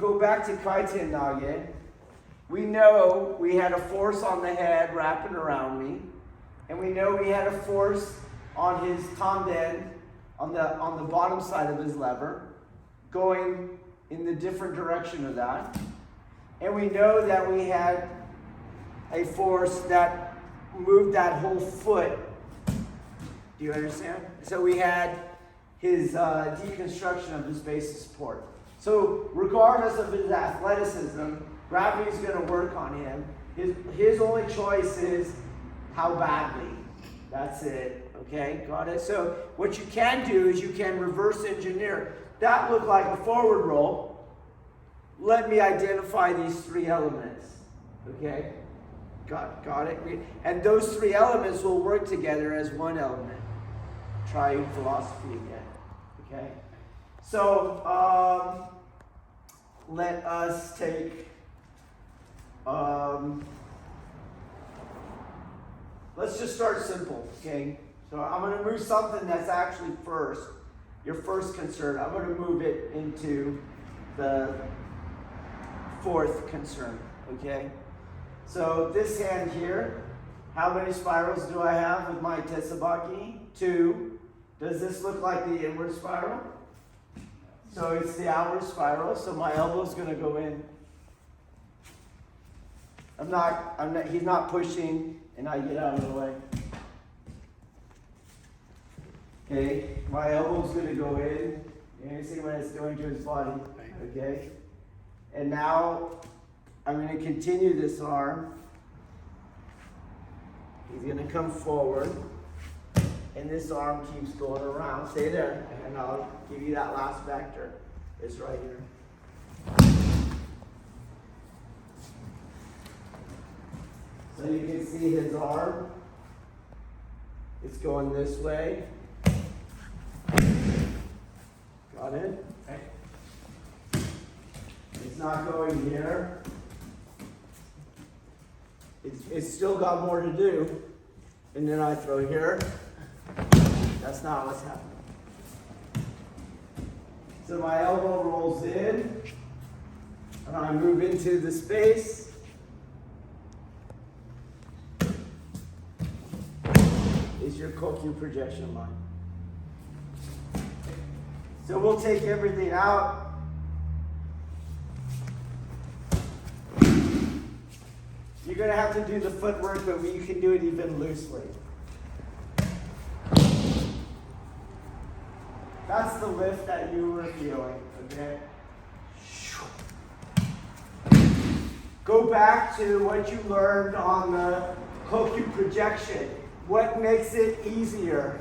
go back to Kaiten Nage. We know we had a force on the head wrapping around me. And we know we had a force on his tanden, on the bottom side of his lever, going in the different direction of that. And we know that we had a force that moved that whole foot. Do you understand? So we had his deconstruction of his base of support. So regardless of his athleticism, gravity is going to work on him. His only choice is how badly. That's it. Okay, got it? So what you can do is you can reverse engineer. That looked like a forward roll. Let me identify these three elements. Okay, got it? And those three elements will work together as one element. Triune philosophy again. Okay, so let us take, let's just start simple, okay? So I'm going to move something that's actually first, your first concern. I'm going to move it into the fourth concern, okay? So this hand here, how many spirals do I have with my Tesabaki? 2. Does this look like the inward spiral? So it's the outward spiral, so my elbow's going to go in. He's not pushing, and I get out of the way. Okay, my elbow's going to go in. You can see what it's doing to his body. Okay, and now I'm going to continue this arm. He's going to come forward, and this arm keeps going around. Stay there, and I'll give you that last vector. It's right here. So you can see his arm. It's going this way. Got it? Okay. It's not going here. It's still got more to do. And then I throw here. That's not what's happening. So my elbow rolls in. And I move into the space. Is your Kokyu projection line. So we'll take everything out. You're going to have to do the footwork, but you can do it even loosely. That's the lift that you were feeling, okay? Go back to what you learned on the Kokyu projection. What makes it easier?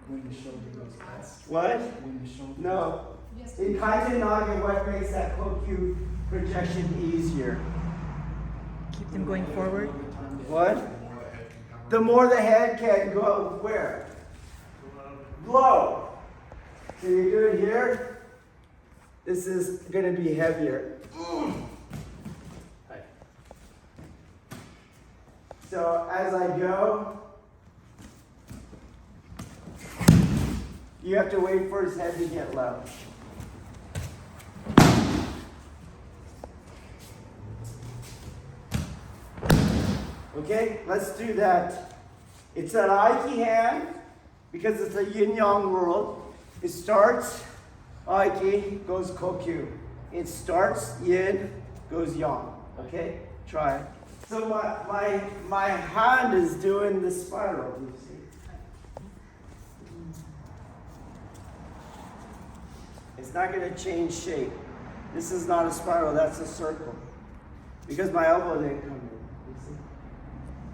When the shoulder goes past. What? When the shoulder. No. Yes. In Kaiten Nage, what makes that Kokyu projection easier? Keep them going forward. What? The more the head can go where? Low. So you do it here. This is going to be heavier. So as I go, you have to wait for his head to get low. Okay, let's do that. It's an Aiki hand because it's a yin-yang world. It starts Aiki, goes Kokyu. It starts yin, goes yang. Okay, try it. So my hand is doing the spiral, you see. It's not going to change shape. This is not a spiral, that's a circle. Because my elbow didn't come in, you see.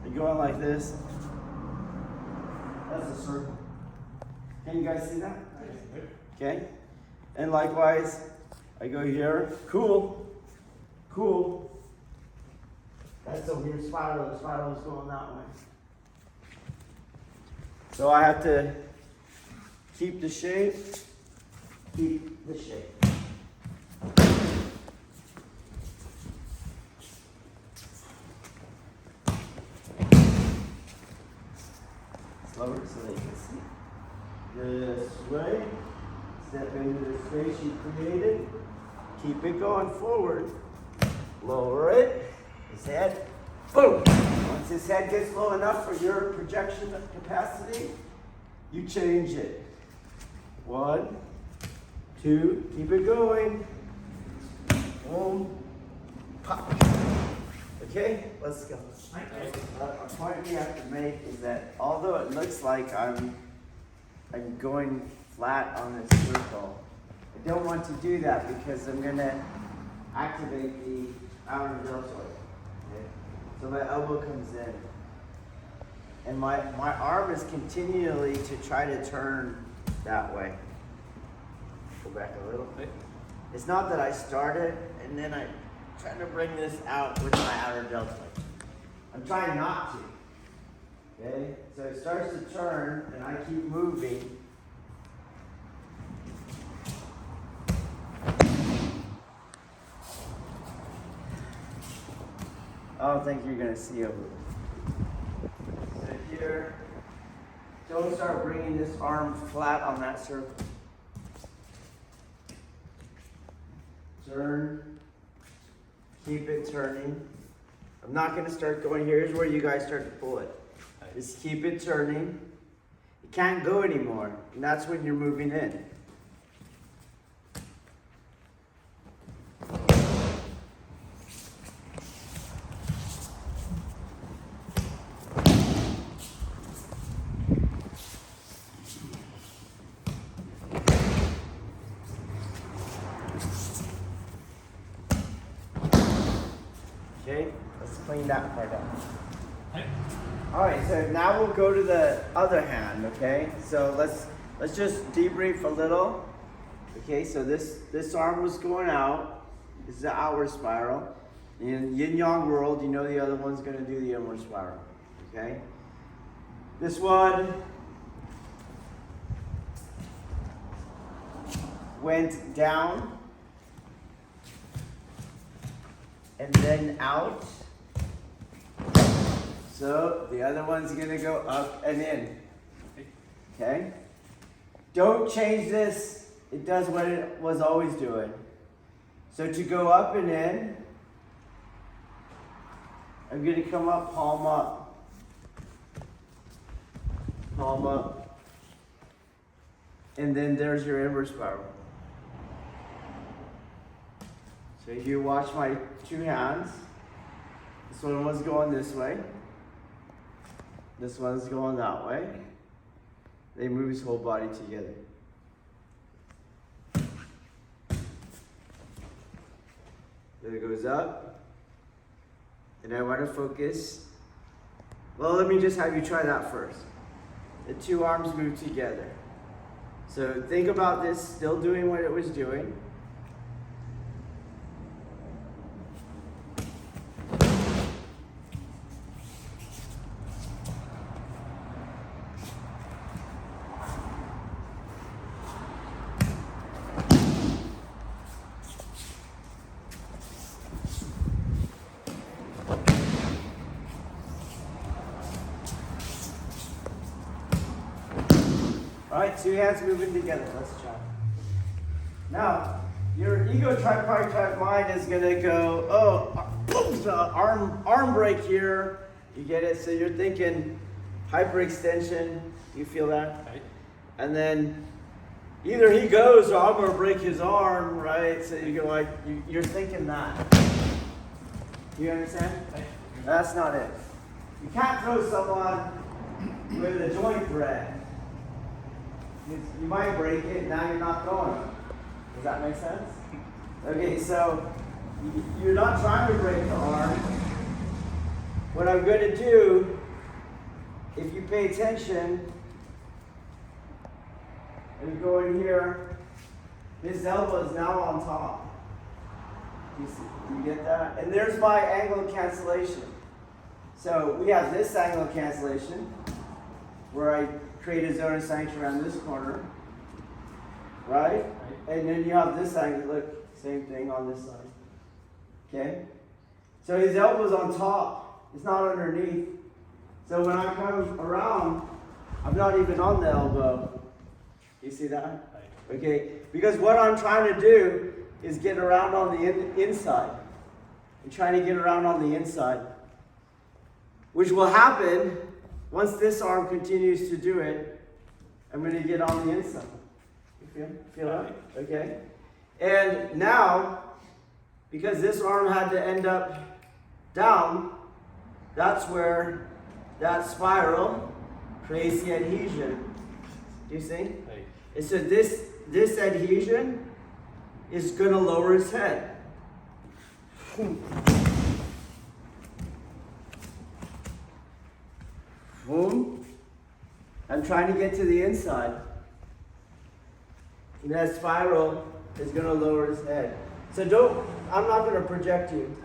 You're going like this. That's a circle. Can you guys see that? Okay. And likewise, I go here. Cool. Cool. That's a weird spiral. The spiral is going that way. So I have to keep the shape. Keep the shape. Slower so they can see. This way. Step into the space you created. Keep it going forward. Lower it. His head. Boom! Once his head gets low enough for your projection capacity, you change it. 1, 2, keep it going. Boom. Pop. Okay, let's go. A point we have to make is that although it looks like I'm going flat on this circle, I don't want to do that because I'm going to activate the outer deltoid. Okay? So my elbow comes in. And my arm is continually to try to turn that way. Go back a little bit. It's not that I started and then I'm trying to bring this out with my outer deltoid. I'm trying not to. Okay? So it starts to turn and I keep moving. I don't think you're going to see over there. So here, don't start bringing this arm flat on that circle. Turn. Keep it turning. I'm not going to start going here. Here's where you guys start to pull it. Just keep it turning. You can't go anymore. And that's when you're moving in. Okay, let's clean that part up. Alright, so now we'll go to the other hand, okay? So let's just debrief a little. Okay, so this arm was going out. This is the outward spiral. In yin-yang world, you know the other one's gonna do the inward spiral. Okay? This one went down and then out. So the other one's gonna go up and in. Okay? Don't change this. It does what it was always doing. So to go up and in, I'm gonna come up, palm up. Palm up. And then there's your inward spiral. So you watch my two hands. This one was going this way. This one's going that way. They move his whole body together. Then it goes up. And I want to focus. Well, let me just have you try that first. The two arms move together. So think about this still doing what it was doing. Alright, two hands moving together. Let's try. Now, your ego tripartite mind is going to go, arm break here. You get it? So you're thinking hyperextension. You feel that? Right. And then either he goes or I'm going to break his arm, right? So you go like, you're thinking that. You understand? Right. That's not it. You can't throw someone with a joint thread. You might break it, now you're not throwing them. Does that make sense? Okay, so you're not trying to break the arm. What I'm going to do, if you pay attention, and go in here, his elbow is now on top. Do you get that? And there's my angle of cancellation. So we have this angle of cancellation, where I create a zone of sanction around this corner, right? And then you have this angle, look, same thing on this side. Okay? So his elbow's on top, it's not underneath. So when I come around, I'm not even on the elbow. You see that? Okay? Because what I'm trying to do is get around on the inside. I'm trying to get around on the inside. Which will happen once this arm continues to do it. I'm going to get on the inside. You feel that? Okay? And now, because this arm had to end up down, that's where that spiral creates the adhesion. Do you see? And so this adhesion is going to lower his head. Boom. I'm trying to get to the inside. And that spiral is going to lower his head. So I'm not going to project you.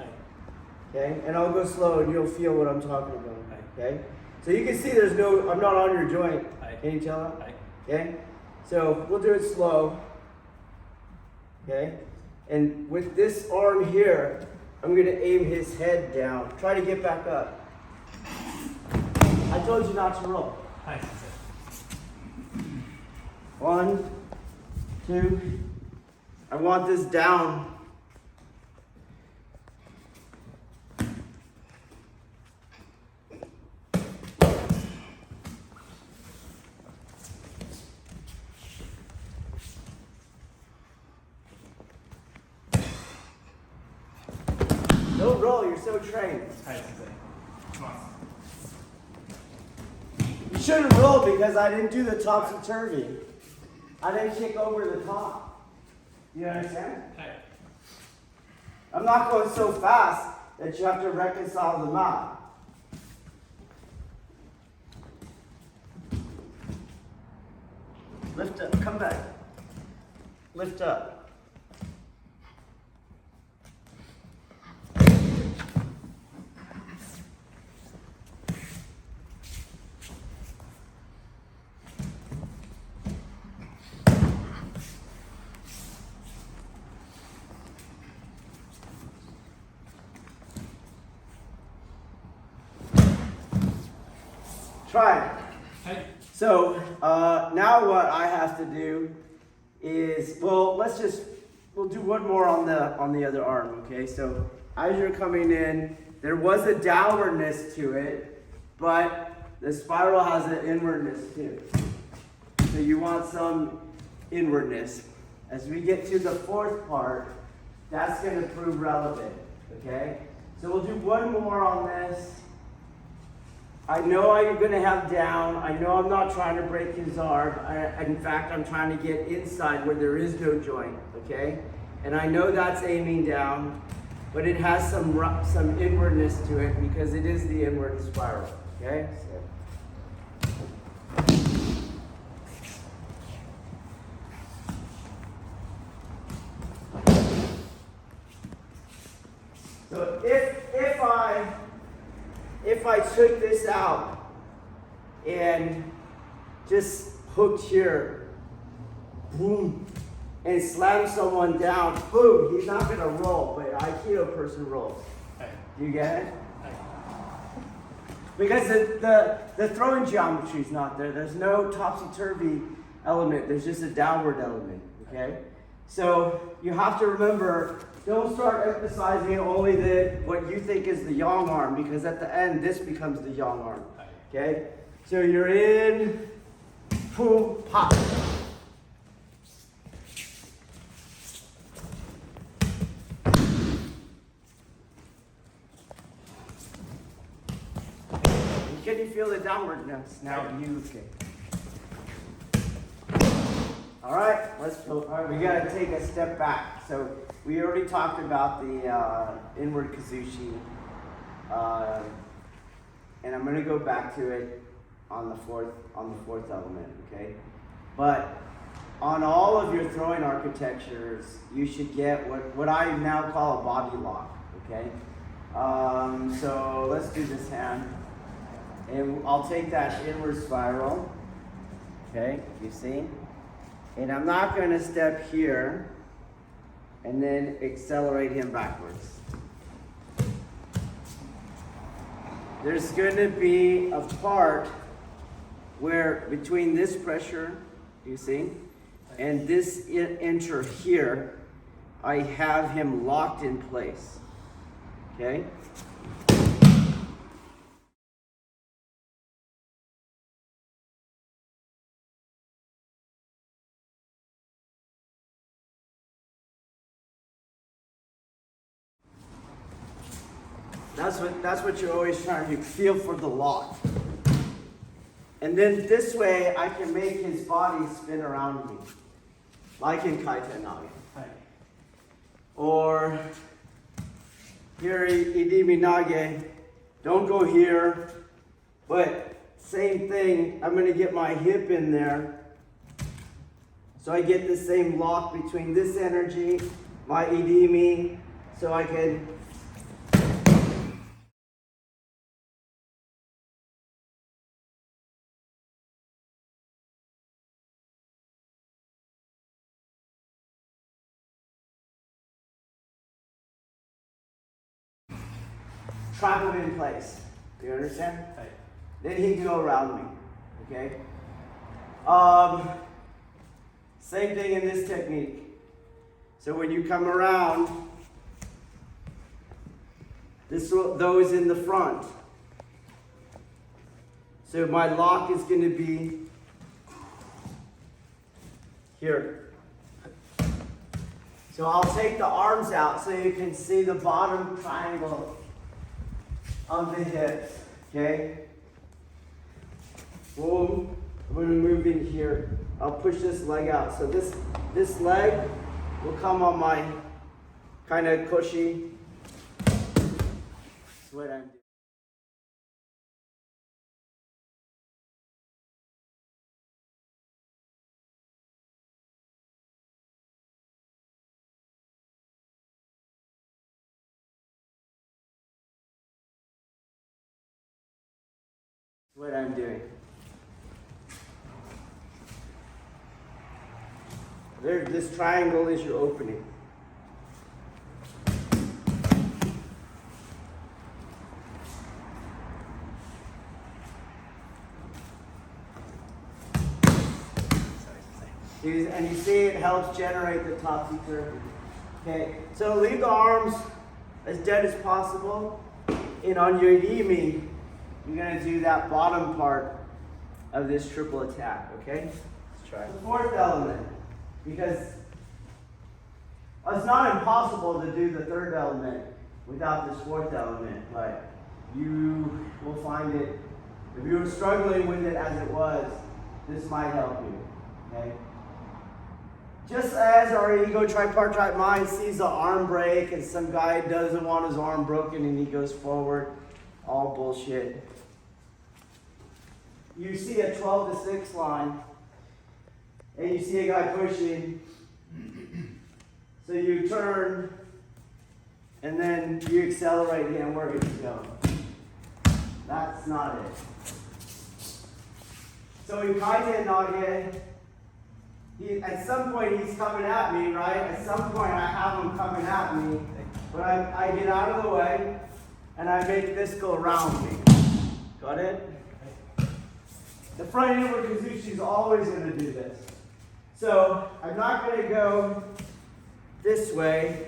Okay? And I'll go slow and you'll feel what I'm talking about. Okay? So you can see I'm not on your joint. Can you tell that? Okay? So we'll do it slow. Okay? And with this arm here, I'm going to aim his head down. Try to get back up. I told you not to roll. 1, 2. I want this down. Don't roll, you're so trained. You shouldn't roll because I didn't do the topsy-turvy. I didn't kick over the top. You understand? I'm not going so fast that you have to reconcile the knot. Lift up, come back. Lift up. Try it. So now what I have to do is, we'll do one more on the other arm, okay? So as you're coming in, there was a downwardness to it, but the spiral has an inwardness too. So you want some inwardness. As we get to the fourth part, that's going to prove relevant, okay? So we'll do one more on this. I know you're going to have down. I know I'm not trying to break his arm. In fact, I'm trying to get inside where there is no joint, okay? And I know that's aiming down, but it has some inwardness to it because it is the inward spiral, okay? So if I took this out and just hooked here, boom, and slammed someone down, boom, he's not going to roll, but an Aikido person rolls. Do you get it? Because the throwing geometry is not there. There's no topsy-turvy element. There's just a downward element, okay? So you have to remember, don't start emphasizing only what you think is the yang arm, because at the end, this becomes the yang arm, okay? So you're in, boom, pop. Can you feel the downwardness? Now you okay. All right, let's go. All right, we got to take a step back. So we already talked about the inward kazushi, and I'm going to go back to it on the fourth element. Okay, but on all of your throwing architectures, you should get what I now call a body lock. Okay, so let's do this hand, and I'll take that inward spiral. Okay, you see. And I'm not going to step here and then accelerate him backwards. There's going to be a part where between this pressure, you see, and this enter here, I have him locked in place. Okay? That's what you're always trying to do. Feel for the lock. And then this way I can make his body spin around me. Like in Kaiten Nage. Or here Idimi Nage. Don't go here. But same thing, I'm gonna get my hip in there. So I get the same lock between this energy, my Idimi, so I can trap him in place. Do you understand? Right. Then he can go around me. Okay? Same thing in this technique. So when you come around, those in the front. So my lock is going to be here. So I'll take the arms out so you can see the bottom triangle of the hips. Okay? Boom. I'm going to move in here. I'll push this leg out. So this leg will come on my kind of cushy. That's what I'm doing. What I'm doing. There, this triangle is your opening. And you see it helps generate the topsy-turvy. Okay, so leave the arms as dead as possible. And on your Yimi, you're going to do that bottom part of this triple attack, okay? Let's try. The fourth element, because it's not impossible to do the third element without this fourth element, but you will find it, if you were struggling with it as it was, this might help you, okay? Just as our ego tripartite mind sees an arm break and some guy doesn't want his arm broken and he goes forward, all bullshit. You see a 12 to 6 line and you see a guy pushing, so you turn and then you accelerate him where he's going. That's not it. So in Kaiten Nage, at some point he's coming at me, right? At some point I have him coming at me, but I get out of the way and I make this go around me. Got it? The front inward kazuchi is always going to do this. So I'm not going to go this way.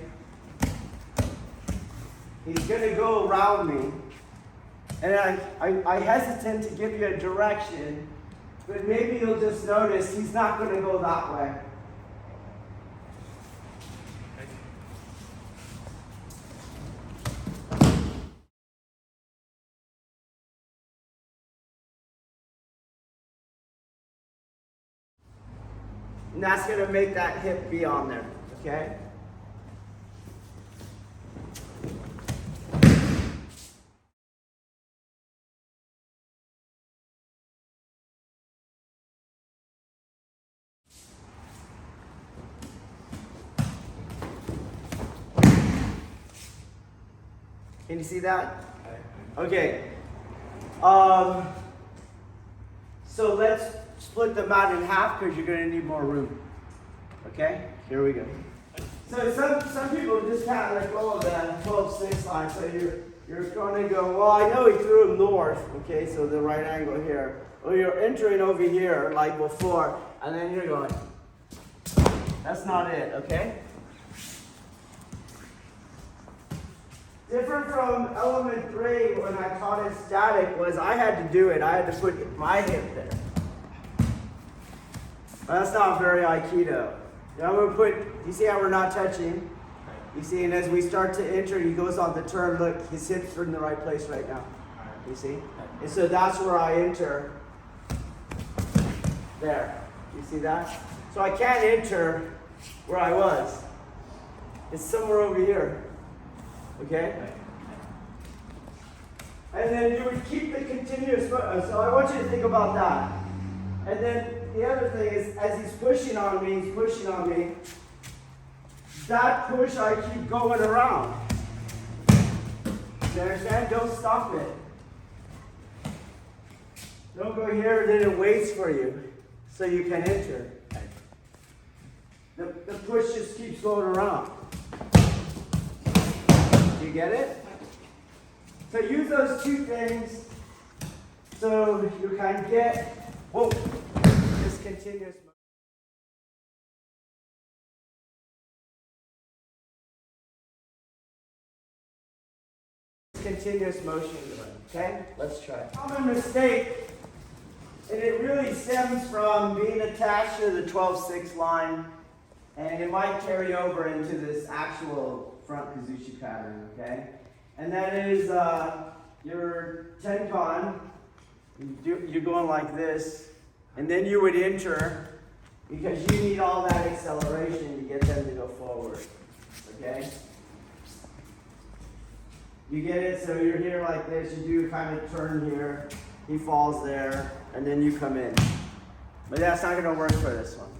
He's going to go around me. And I hesitate to give you a direction, but maybe you'll just notice he's not going to go that way. And that's going to make that hip be on there, okay? Can you see that? Okay. So let's split the mat in half because you're going to need more room. Okay? Here we go. So some people just kind of let go of that 12-6 line. So you're going to go, well, I know he threw him north. Okay, so the right angle here. Well, you're entering over here like before, and then you're going. That's not it, okay? Different from element 3 when I taught it static was I had to do it. I had to put my hip there. That's not very Aikido. Now I'm going to put, you see how we're not touching? You see, and as we start to enter, he goes on the turn. Look, his hips are in the right place right now. You see? And so that's where I enter. There. You see that? So I can't enter where I was. It's somewhere over here. Okay? And then you would keep the continuous. So I want you to think about that. And then the other thing is, as he's pushing on me, that push I keep going around. You understand? Don't stop it. Don't go here, then it waits for you so you can enter. The push just keeps going around. Do you get it? So use those two things so you can get, whoa, this continuous. Continuous motion, okay? Let's try it. Common mistake, and it really stems from being attached to the 12-6 line, and it might carry over into this actual front kazushi pattern, okay? And that is your tenkan. You're going like this, and then you would enter because you need all that acceleration to get them to go forward, okay? You get it? So you're here like this, you do kind of turn here, he falls there, and then you come in. But that's not going to work for this one.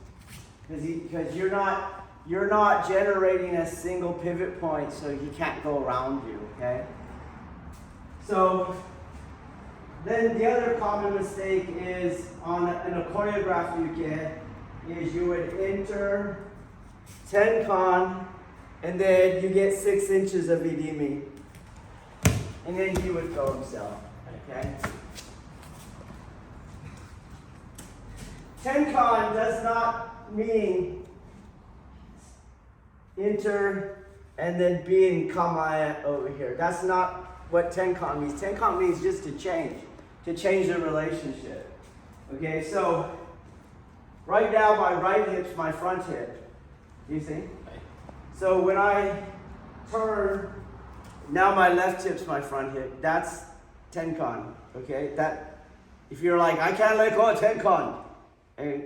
Because you're not generating a single pivot point, so he can't go around you, okay? So then the other common mistake is in a choreograph you get, is you would enter tenkan, and then you get 6 inches of idimi. And then he would throw himself, okay? Tenkan does not mean enter and then being kamae over here. That's not what tenkan means. Tenkan means just to change the relationship. Okay, so right now my right hip's my front hip. You see? So when I turn, now my left hip's my front hip. That's tenkan, okay? That, if you're like, I can't let go of tenkan, and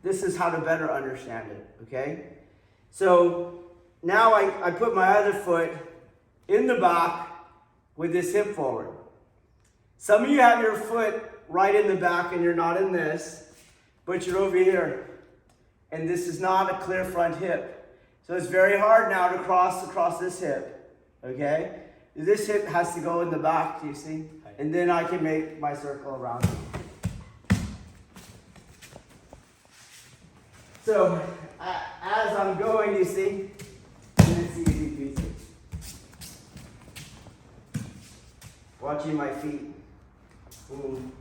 this is how to better understand it, okay? So now I put my other foot in the back with this hip forward. Some of you have your foot right in the back and you're not in this, but you're over here. And this is not a clear front hip. So it's very hard now to cross across this hip. Okay? This hip has to go in the back, do you see? And then I can make my circle around it. So, as I'm going, you see, and it's easy peasy. Watching my feet. Boom.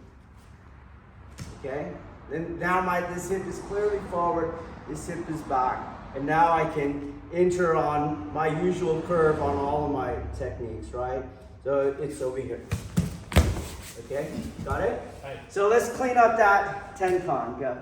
Okay? Then now this hip is clearly forward, this hip is back. And now I can enter on my usual curve on all of my techniques, right? So it's over here. Okay, got it? So let's clean up that tenkan. Go.